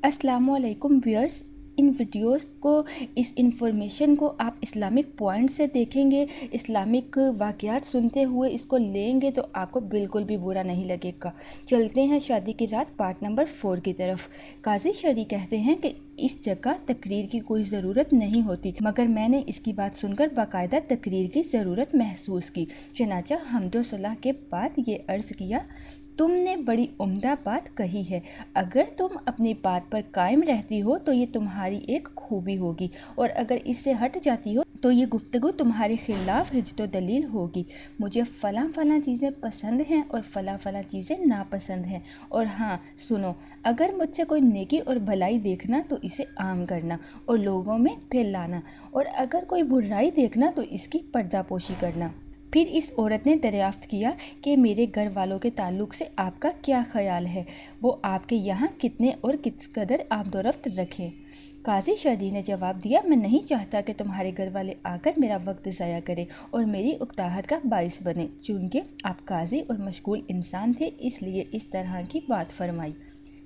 अस्सलामु अलैकुम व्यूअर्स। इन वीडियोस को, इस इंफॉर्मेशन को आप इस्लामिक पॉइंट से देखेंगे, इस्लामिक वाक़यात सुनते हुए इसको लेंगे तो आपको बिल्कुल भी बुरा नहीं लगेगा। चलते हैं शादी की रात पार्ट नंबर 4 की तरफ। काजी शरी कहते हैं कि इस जगह तकरीर की कोई ज़रूरत नहीं होती, मगर मैंने इसकी बात सुनकर बाकायदा तकरीर की ज़रूरत महसूस की। चनाचा हमदो सलाह के बाद ये अर्ज़ किया, तुमने बड़ी उम्दा बात कही है। अगर तुम अपनी बात पर कायम रहती हो तो ये तुम्हारी एक खूबी होगी, और अगर इससे हट जाती हो तो ये गुफ्तगू तुम्हारे खिलाफ हिज्जत दलील होगी। मुझे फ़लाँ फ़लाँ चीज़ें पसंद हैं और फ़लाँ फ़लाँ चीज़ें नापसंद हैं। और हाँ सुनो, अगर मुझसे कोई नेकी और भलाई देखना तो इसे आम करना और लोगों में फैलाना, और अगर कोई बुराई देखना तो इसकी पर्दापोशी करना। फिर इस औरत ने दरियाफ्त किया कि मेरे घर वालों के ताल्लुक़ से आपका क्या ख़याल है, वो आपके यहाँ कितने और किस कदर आमदोरफ्त रखें। काजी शर्दी ने जवाब दिया, मैं नहीं चाहता कि तुम्हारे घर वाले आकर मेरा वक्त ज़ाया करें और मेरी उकताहट का बाइस बने। चूँकि आप काजी और मशगूल इंसान थे, इसलिए इस तरह की बात फरमाई।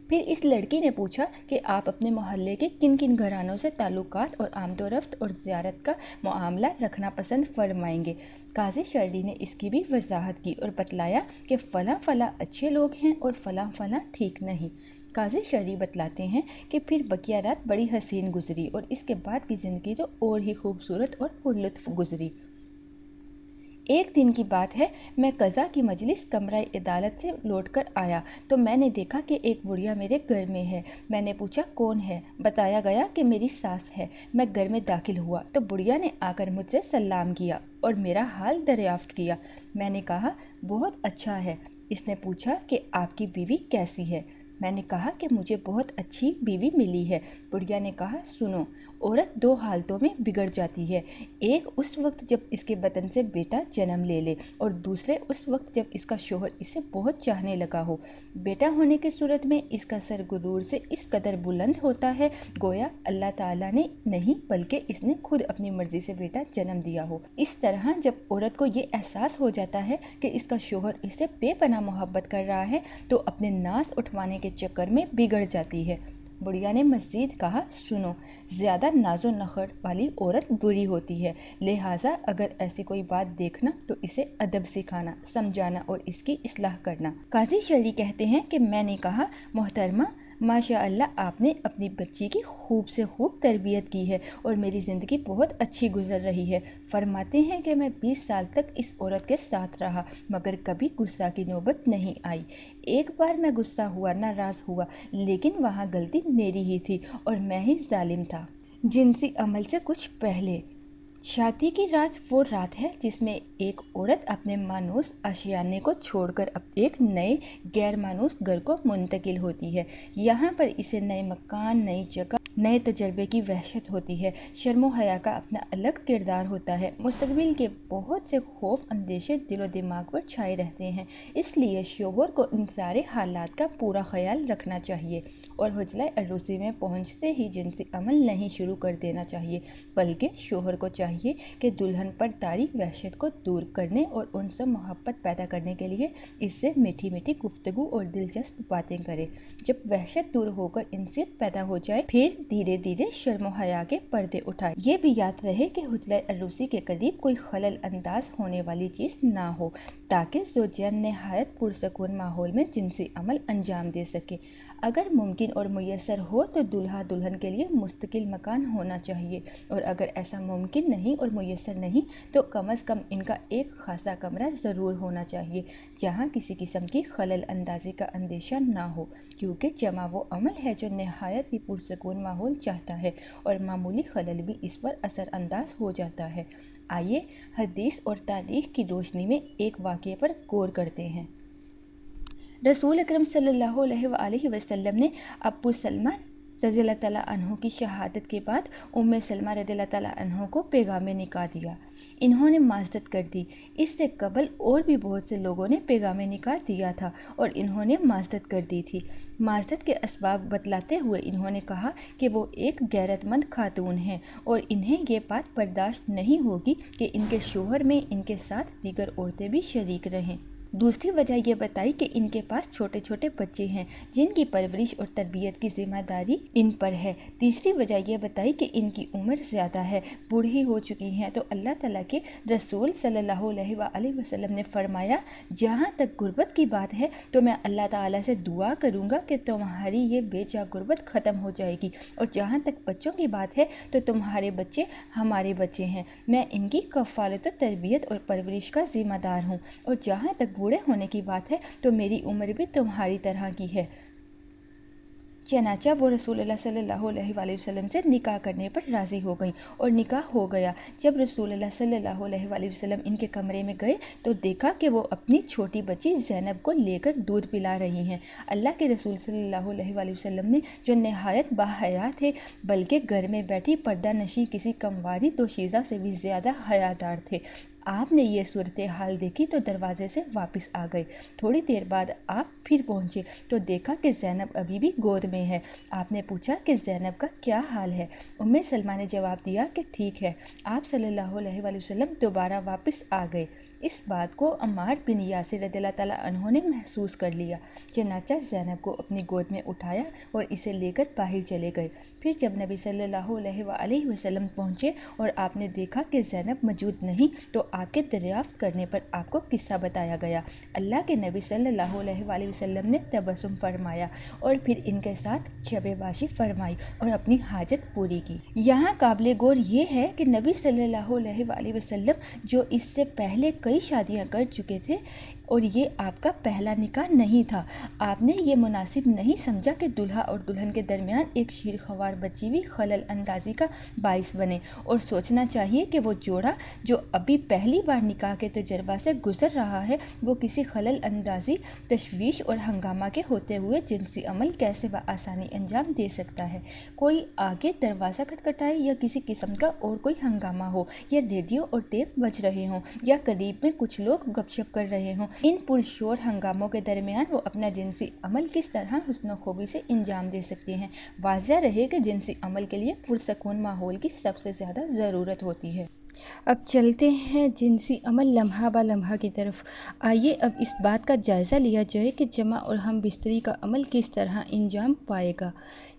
फिर इस लड़की ने पूछा कि आप अपने मोहल्ले के किन किन घरानों से ताल्लुकात और आमदोरफ्त और ज़ियारत का मामला रखना पसंद फरमाएंगे। काजी शर्दी ने इसकी भी वजाहत की और बतलाया कि फ़लाँ फ़लाँ अच्छे लोग हैं और फ़लाँ फ़लाँ ठीक नहीं। काजी शर्दी बतलाते हैं कि फिर बकिया रात बड़ी हसीन गुजरी और इसके बाद की ज़िंदगी तो और ही खूबसूरत और पुरलुत्फ़ गुजरी। एक दिन की बात है, मैं कज़ा की मजलिस कमरा अदालत से लौटकर आया तो मैंने देखा कि एक बुढ़िया मेरे घर में है। मैंने पूछा कौन है, बताया गया कि मेरी सास है। मैं घर में दाखिल हुआ तो बुढ़िया ने आकर मुझसे सलाम किया और मेरा हाल दरियाफ्त किया। मैंने कहा बहुत अच्छा है। इसने पूछा कि आपकी बीवी कैसी है। मैंने कहा कि मुझे बहुत अच्छी बीवी मिली है। बुढ़िया ने कहा, सुनो, औरत दो हालतों में बिगड़ जाती है। एक उस वक्त जब इसके बदन से बेटा जन्म ले ले, और दूसरे उस वक्त जब इसका शोहर इसे बहुत चाहने लगा हो। बेटा होने की सूरत में इसका सर गुरूर से इस कदर बुलंद होता है गोया अल्लाह ताला ने नहीं बल्कि इसने खुद अपनी मर्जी से बेटा जन्म दिया हो। इस तरह जब औरत को ये एहसास हो जाता है कि इसका शोहर इसे बेपनाह मोहब्बत कर रहा है तो अपने नास उठवाने के चक्कर में बिगड़ जाती है। बुढ़िया ने मज़ीद कहा, सुनो, ज़्यादा नाजो नखर वाली औरत बुरी होती है, लिहाजा अगर ऐसी कोई बात देखना तो इसे अदब सिखाना, समझाना और इसकी इस्लाह करना। काजी शरी कहते हैं कि मैंने कहा, मोहतरमा, माशाअल्लाह आपने अपनी बच्ची की खूब से खूब तरबियत की है और मेरी ज़िंदगी बहुत अच्छी गुजर रही है। फरमाते हैं कि मैं 20 साल तक इस औरत के साथ रहा मगर कभी गुस्सा की नौबत नहीं आई। एक बार मैं गुस्सा हुआ, नाराज़ हुआ, लेकिन वहाँ गलती मेरी ही थी और मैं ही जालिम था। जिनसी अमल से कुछ पहले, शादी की रात वो रात है जिसमें एक औरत अपने मानूस आशियाने को छोड़कर अब एक नए गैर मानूस घर को मुंतकिल होती है। यहाँ पर इसे नए मकान, नई जगह, नए तजर्बे की वहशत होती है। शर्म व हया का अपना अलग किरदार होता है। मुस्तकबिल के बहुत से खौफ अंदेशे दिलो दिमाग पर छाए रहते हैं, इसलिए शोहर को इन सारे हालात का पूरा ख्याल रखना चाहिए और हुजला अरूसी में पहुँचते ही जिनसी अमल नहीं शुरू कर देना चाहिए, बल्कि शोहर को चाहिए कि दुल्हन पर तारी वहशत को दूर करने और उनसे मोहब्बत पैदा करने के लिए इससे मीठी मीठी गुफ्तगू और दिलचस्प बातें करे। जब वहशत दूर होकर इंसियत पैदा हो जाए फिर धीरे धीरे शर्म हया के पर्दे उठाए। ये भी याद रहे कि हुजला अरूसी के करीब कोई खलल अंदाज होने वाली चीज़ ना हो, ताकि ज़ौजैन नहायत पुरसकून माहौल में जिनसी अमल अंजाम दे सके। अगर मुमकिन और मुयस्सर हो तो दुल्हा दुल्हन के लिए मुस्तकिल मकान होना चाहिए, और अगर ऐसा मुमकिन नहीं और मुयस्सर नहीं तो कम अज़ कम इनका एक खासा कमरा ज़रूर होना चाहिए जहाँ किसी किस्म की खलल अंदाजी का अंदेशा ना हो, क्योंकि जमा वो अमल है जो नहायत ही पुरसकून माहौल चाहता है और मामूली खलल भी इस पर असर अंदाज हो जाता है। आइए हदीस और तारीख़ की रोशनी में एक वाक़ये पर गौर करते हैं। रसूल अकरम सल्लल्लाहु अलैहि वसल्लम ने अब्बू सलमा रज़ियल्लाहु तआला अन्हु की शहादत के बाद उम्मे सलमा रज़ियल्लाहु तआला अन्हु को पैगाम निकाह दिया। इन्होंने माजदत कर दी। इससे कबल और भी बहुत से लोगों ने पैगाम निकाह दिया था और इन्होंने माजदत कर दी थी। माजदत के असबाब बतलाते हुए इन्होंने कहा कि वो एक गैरतमंद खातून हैं और इन्हें ये बात बर्दाश्त नहीं होगी कि इनके शोहर में इनके साथ दीगर औरतें भी शरीक रहें। दूसरी वजह ये बताई कि इनके पास छोटे छोटे बच्चे हैं जिनकी परवरिश और तरबियत की जिम्मेदारी इन पर है। तीसरी वजह ये बताई कि इनकी उम्र ज़्यादा है, बूढ़ी हो चुकी हैं। तो अल्लाह ताला के रसूल सल्लल्लाहु अलैहि वसल्लम ने फरमाया, जहाँ तक गुर्बत की बात है तो मैं अल्लाह ताला से दुआ करूँगा कि तुम्हारी ये बेजा गुर्बत ख़त्म हो जाएगी, और जहाँ तक बच्चों की बात है तो तुम्हारे बच्चे हमारे बच्चे हैं, मैं इनकी कफ़ालत और तरबियत और परवरिश का ज़िम्मेदार हूँ। और जहाँ तक बूढ़े होने की बात है तो मेरी उम्र भी तुम्हारी तरह की है। चनाचा वो रसूलुल्लाह सल्लल्लाहु अलैहि वसल्लम से निकाह करने पर राज़ी हो गई और निकाह हो गया। जब रसूलुल्लाह सल्लल्लाहु अलैहि वसल्लम इनके कमरे में गए तो देखा कि वो अपनी छोटी बच्ची ज़ैनब को लेकर दूध पिला रही हैं। अल्लाह के रसूल सल्लल्लाहु अलैहि वसल्लम ने, जो नहायत बाहया थे बल्कि घर में बैठी पर्दा नशी किसी कमवारी दोशीज़ा से भी ज़्यादा हयादार थे, आपने ये सूरत हाल देखी तो दरवाजे से वापस आ गए। थोड़ी देर बाद आप फिर पहुँचे तो देखा कि ज़ैनब अभी भी गोद में है। आपने पूछा कि ज़ैनब का क्या हाल है। उम्मे सलमा ने जवाब दिया कि ठीक है। आप सल्लल्लाहु अलैहि वसल्लम दोबारा वापस आ गए। इस बात को अम्मार बिन यासिर रज़ियल्लाहु ताला अन्हु ने महसूस कर लिया। चनाचा ज़ैनब को अपनी गोद में उठाया और इसे लेकर बाहर चले गए। फिर जब नबी सल्लल्लाहु अलैहि वसल्लम पहुँचे और आपने देखा कि ज़ैनब मौजूद नहीं तो आपके दरियाफ्त करने पर आपको किस्सा बताया गया। अल्लाह के नबी सल्लल्लाहु अलैहि वसल्लम ने तबस्सुम फरमाया और फिर इनके साथ शब-ए-बाशी फरमाई और अपनी हाजत पूरी की। यहाँ काबिल गौर ये है कि नबी सल्लल्लाहु अलैहि वसल्लम जो इससे पहले कई शादियाँ कर चुके थे और ये आपका पहला निकाह नहीं था, आपने ये मुनासिब नहीं समझा कि दुल्हा और दुल्हन के दरमियान एक शीरख्वार बच्ची भी खलल अंदाजी का बाइस बने, और सोचना चाहिए कि वो जोड़ा जो अभी पहली बार निकाह के तजर्बा से गुजर रहा है वो किसी खलल अंदाजी, तशवीश और हंगामा के होते हुए जिनसी अमल कैसे बआसानी अंजाम दे सकता है। कोई आगे दरवाज़ा खटखटाए या किसी किस्म का और कोई हंगामा हो, या रेडियो और टेप बज रहे हों, या करीब में कुछ लोग गपशप कर रहे हों, इन पुरशोर हंगामों के दरमियान वो अपना जिनसी अमल किस तरह हुस्न खूबी से इंजाम दे सकते हैं। वाज़ह रहे कि जिनसी अमल के लिए पुरसकून माहौल की सबसे ज़्यादा ज़रूरत होती है। अब चलते हैं जिनसी अमल लम्हा बा लम्हा की तरफ। आइए अब इस बात का जायज़ा लिया जाए कि जमा और हम बिस्तरी का अमल किस तरह अंजाम पाएगा।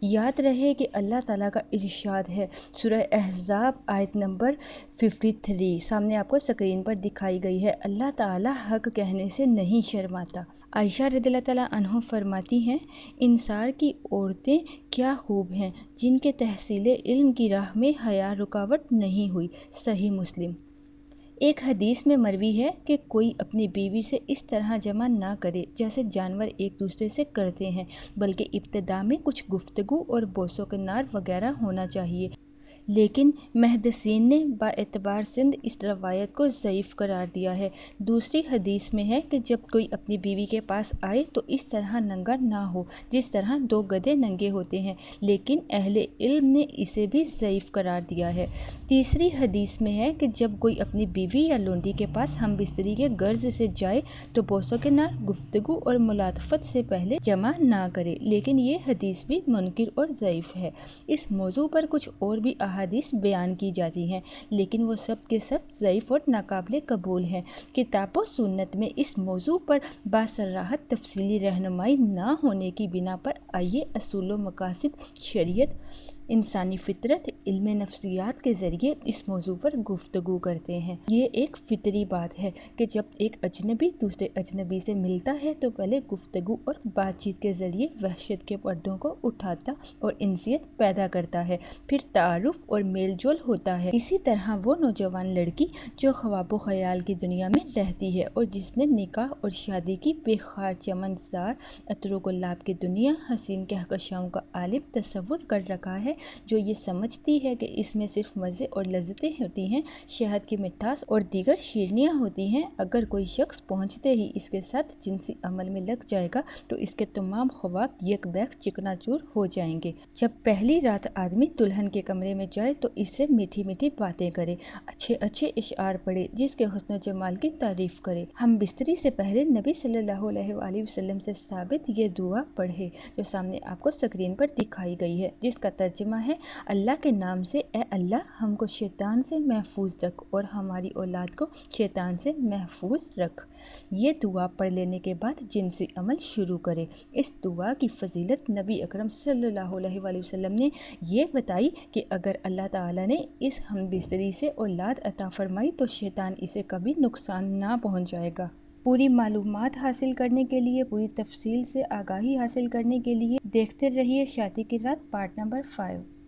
याद रहे कि अल्लाह ताला का इरशाद है, सूरह अहज़ाब आयत नंबर 53 सामने आपको स्क्रीन पर दिखाई गई है। अल्लाह ताला हक कहने से नहीं शर्माता। आयशा रज़ियल्लाहु ताला अन्हा फरमाती हैं, इंसार की औरतें क्या खूब हैं जिनके तहसीले इल्म की राह में हया रुकावट नहीं हुई। सही मुस्लिम। एक हदीस में मरवी है कि कोई अपनी बीवी से इस तरह जमा ना करे जैसे जानवर एक दूसरे से करते हैं, बल्कि इब्तिदा में कुछ गुफ्तगू और बोसो के नार वगैरह होना चाहिए। लेकिन मुहद्दिसीन ने बाएतबार सिंध इस रवायत को ज़ईफ़ करार दिया है। दूसरी हदीस में है कि जब कोई अपनी बीवी के पास आए तो इस तरह नंगा ना हो जिस तरह दो गधे नंगे होते हैं, लेकिन अहले इल्म ने इसे भी ज़ईफ़ करार दिया है। तीसरी हदीस में है कि जब कोई अपनी बीवी या लोंडी के पास हम बिस्तरी के गर्ज से जाए तो बोसों के नार, गुफ्तगू और मुलातफत से पहले जमा ना करे, लेकिन ये हदीस भी मुनकिर और ज़ईफ़ है। इस मौजू पर कुछ और भी अहादीस बयान की जाती हैं, लेकिन वो सब के सब ज़ईफ़ और नाकाबिले कबूल हैं। किताब व सुन्नत में इस मौजू पर बासराहत तफसीली रहनुमाई ना होने की बिना पर आइए असूल व मकासिद, शरीयत, इंसानी फितरत, इल्म नफ्सियात के ज़रिए इस मौजू पर गुफ्तगू करते हैं। ये एक फितरी बात है कि जब एक अजनबी दूसरे अजनबी से मिलता है तो पहले गुफ्तगू और बातचीत के ज़रिए वहशत के पर्दों को उठाता और इंसियत पैदा करता है, फिर तारुफ और मेल जोल होता है। इसी तरह वो नौजवान लड़की जो ख्वाब ख्याल की दुनिया में रहती है और जिसने निकाह और शादी की बेखार चमनसार अतरो गुलाब की दुनिया, हसीन कहकशाओं का आलिम तस्वुर कर रखा है, जो ये समझती है कि इसमें सिर्फ मज़े और लज्जतें होती हैं, शहद की मिठास और दीगर शीरनियाँ होती हैं। अगर कोई शख्स पहुँचते ही इसके साथ जिनसी अमल में लग जाएगा तो इसके तमाम ख्वाब यकबैक चिकनाचूर हो जाएंगे। जब पहली रात आदमी दुल्हन के कमरे में जाए तो इससे मीठी मीठी बातें करे, अच्छे अच्छे इशार पढ़े, जिसके हुस्न जमाल की तारीफ़ करे। हम बिस्तरी से पहले नबी सल्लल्लाहु अलैहि वसल्लम से साबित ये दुआ पढ़े जो सामने आपको स्क्रीन पर दिखाई गई है, जिसका तर्जुमा ترجمہ ہے، اللہ کے نام سے اے اللہ ہم کو شیطان سے محفوظ رکھ اور ہماری اولاد کو شیطان سے محفوظ رکھ۔ یہ دعا پڑھ لینے کے بعد جنسی عمل شروع کرے۔ اس دعا کی فضیلت نبی اکرم صلی اللہ علیہ وآلہ وسلم نے یہ بتائی کہ اگر اللہ تعالیٰ نے اس ہم بستری سے اولاد عطا فرمائی تو شیطان اسے کبھی نقصان نہ پہنچائے گا۔ پوری معلومات حاصل کرنے کے لیے، پوری تفصیل سے آگاہی حاصل کرنے کے لیے دیکھتے رہیے شادی کی رات پارٹ نمبر 5۔